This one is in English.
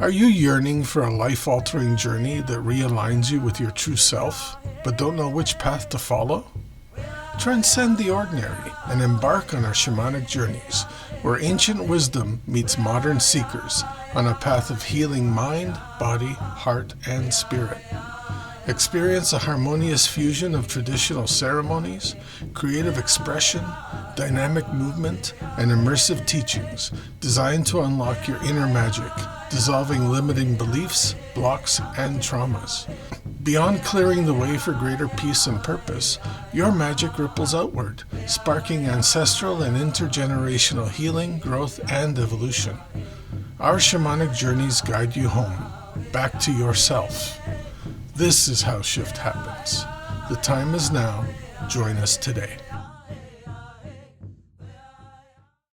Are you yearning for a life-altering journey that realigns you with your true self, but don't know which path to follow? Transcend the ordinary and embark on our shamanic journeys, where ancient wisdom meets modern seekers on a path of healing mind, body, heart, and spirit. Experience a harmonious fusion of traditional ceremonies, creative expression, dynamic movement, and immersive teachings designed to unlock your inner magic, dissolving limiting beliefs, blocks, and traumas. Beyond clearing the way for greater peace and purpose, your magic ripples outward, sparking ancestral and intergenerational healing, growth, and evolution. Our shamanic journeys guide you home, back to yourself. This is how shift happens. The time is now. Join us today.